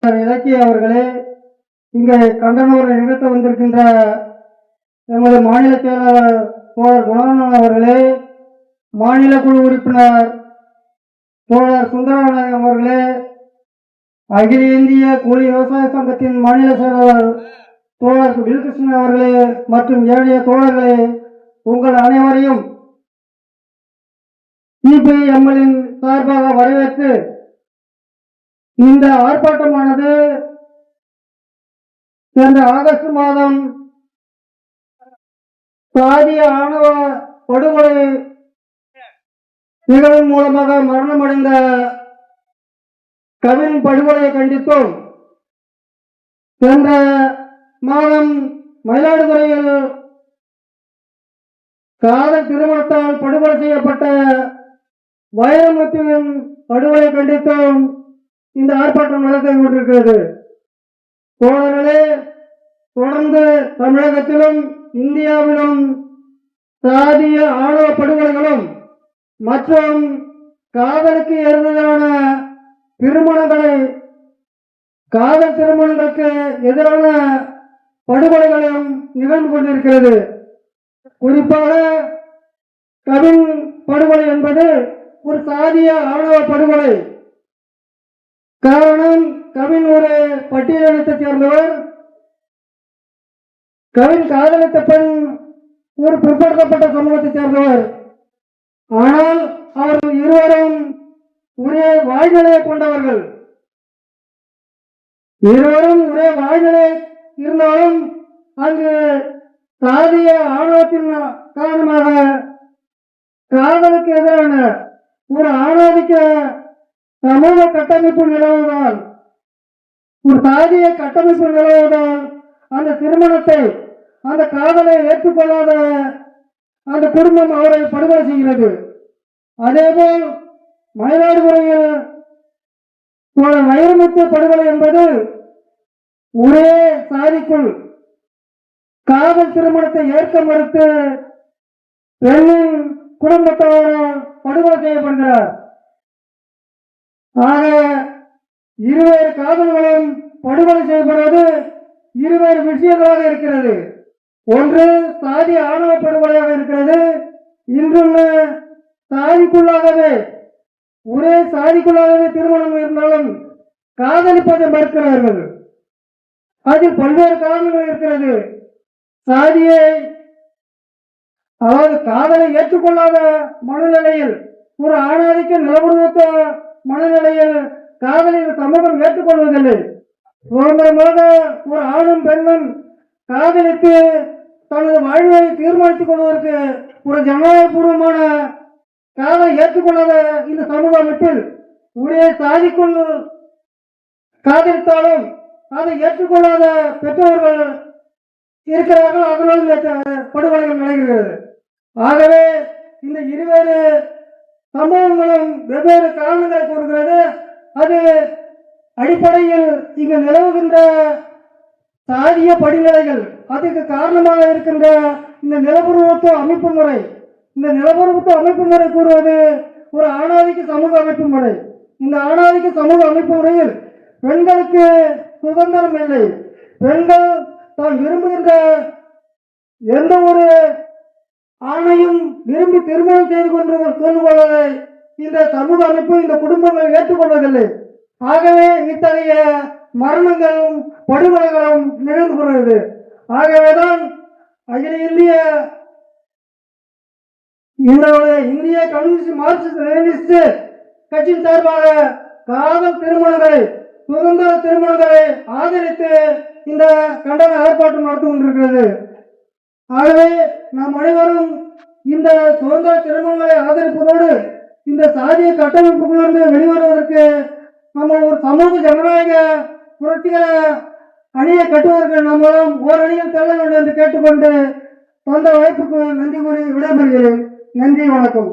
இலக்கிய அவர்களே, இங்கே கண்டன உரை நிகழ்த்த வந்திருக்கின்ற எமது மாநில செயலாளர் தோழர் குணானந்தன் அவர்களே, மாநில குழு உறுப்பினர் தோழர் சுந்தரநாயகம் அவர்களே, அகில இந்திய கூலி விவசாய சங்கத்தின் மாநில செயலாளர் தோழர் வில்கிருஷ்ணன் அவர்களே மற்றும் ஏனைய தோழர்களே, உங்கள் அனைவரையும் சிபிஎம்எல்லின் சார்பாக வரவேற்று இந்த ஆர்ப்பாட்டமானது சென்ற ஆகஸ்ட் மாதம் சாதிய ஆணவ படுகொலை நிகழ்வு மூலமாக மரணமடைந்த கவின் படுகொலையை கண்டித்தோம். சென்ற மாதம் மயிலாடுதுறையில் காதல் திருமணத்தால் படுகொலை செய்யப்பட்ட வைரமுத்துவின் படுகொலை கண்டித்தோம் இந்த ஆர்ப்பாட்டம் நடத்தி கொண்டிருக்கிறது. தோழர்களே, தொடர்ந்து தமிழகத்திலும் இந்தியாவிலும் சாதிய ஆணவ படுகொலைகளும் மற்றும் காதலுக்கு எதிரான திருமணங்களை காதல் திருமணங்களுக்கு எதிரான படுகொலைகளும் நிகழ்ந்து கொண்டிருக்கிறது. குறிப்பாக கவின் படுகொலை என்பது ஒரு சாதிய ஆணவ படுகொலை. காரணம், கவின் ஒரு பட்டியலினத்தை சேர்ந்தவர். கவின் காதலித்த பெண் ஒரு பிற்படுத்தப்பட்ட சமூகத்தை சேர்ந்தவர். ஆனால் அவர்கள் இருவரும் ஒரே வாழ்நிலையை கொண்டவர்கள். இருவரும் ஒரே வாழ்நிலை இருந்தாலும் அங்கு சாதிய ஆணவத்தின் காரணமாக காதலுக்கு எதிரான ஒரு ஆணாதிக்க சமூக கட்டமைப்பு நிலவுவதால், ஒரு சாதிய கட்டமைப்பு நிலவுவதால் அந்த திருமணத்தை, அந்த காதலை ஏற்றுக்கொள்ளாத அந்த குடும்பம் அவரை படுகொலை செய்கிறது. அதேபோல் மயிலாடுதுறையில் வைரமுத்து படுகொலை என்பது ஒரே சாதிக்குள் காதல் திருமணத்தை ஏற்க மறுத்து பெண்ணின் குடும்பத்தாரால் படுகொலை செய்யப்படுகிறார். ஆக இருவேறு காதல்களும் படுகொலை செய்யப்படுவது இருவேறு விஷயங்களாக இருக்கிறது. ஒன்று சாதி ஆணவ படுகொலையாக இருக்கிறது, இன்றொன்று சாதிக்குள்ளாகவே ஒரே சாதிக்குள்ளாகவே திருமணம் இருந்தாலும் காதலிப்பதை மறுக்கிறார்கள். அதில் பல்வேறு காரணங்கள் இருக்கிறது. சாதியை, அதாவது காதலை ஏற்றுக்கொள்ளாத மனநிலையில், ஒரு ஆணாதிக்க நிலவரத்த மனநிலையில் காதலில் சமூகம் ஏற்றுக்கொள்வதில்லை. சுதந்திரமாக ஒரு ஆணும் பெண்ணும் காதலித்து தனது வாழ்வை தீர்மானித்துக் கொள்வதற்கு ஒரு ஜனநாயகபூர்வமான காதலை ஏற்றுக்கொள்ளாத இந்த சமூக அமைப்பில் ஒரே சாதிக்குள் காதலித்தாலும் அதை ஏற்றுக்கொள்ளாத பெற்றோர்கள் இருக்கிறார்கள். அதனால் இந்த படுகொலைகள் நடைபெறுகிறது. ஆகவே இந்த இருவேறு சம்பவங்களும் வெவ்வேறு காரணங்களை கூறுகிறது. அது அடிப்படையில் இங்கு நிலவுகின்ற சாதிய படிநிலைகள், அதுக்கு காரணமாக இருக்கின்ற இந்த நிலப்பரப்பு அமைப்பு முறை. இந்த நிலப்பரப்பு அமைப்பு முறை கூறுவது ஒரு ஆணாதிக்க சமூக அமைப்பு முறை. இந்த ஆணாதிக்க சமூக அமைப்பு முறையில் பெண்களுக்கு சுதந்திரம் இல்லை. பெண்கள் தான் விரும்புகின்ற எந்த ஒரு ஆணையும் விரும்பி திருமணம் செய்து கொள்வதை இந்த சமூக அமைப்பு, இந்த குடும்பங்கள் ஏற்றுக்கொள்வதில்லை. ஆகவே இத்தகைய மரணங்களும் படுகொலைகளும் நிகழ்ந்து கொள்கிறது. ஆகவேதான் அகில இந்திய கம்யூனிஸ்ட் மார்க்சிஸ்ட் லெனினிஸ்ட் கட்சியின் சார்பாக காதல் திருமணங்களை, சுதந்திர திருமணங்களை ஆதரித்து இந்த கண்டன ஆர்ப்பாட்டம் நடத்தி கொண்டிருக்கிறது. ஆகவே நாம் அனைவரும் இந்த சுதந்திர திருமணங்களை ஆதரிப்பதோடு இந்த சாதிய கட்டமைப்புகளிலிருந்து வெளிவருவதற்கு நம்ம ஒரு சமூக ஜனநாயக புரட்சிகர அணியை கட்டுவதற்கு நம்மளும் ஓரணியில் செல்ல வேண்டும் என்று கேட்டுக்கொண்டு தந்த வாய்ப்புக்கு நன்றி கூறி விடைபெறுகிறேன். நன்றி, வணக்கம்.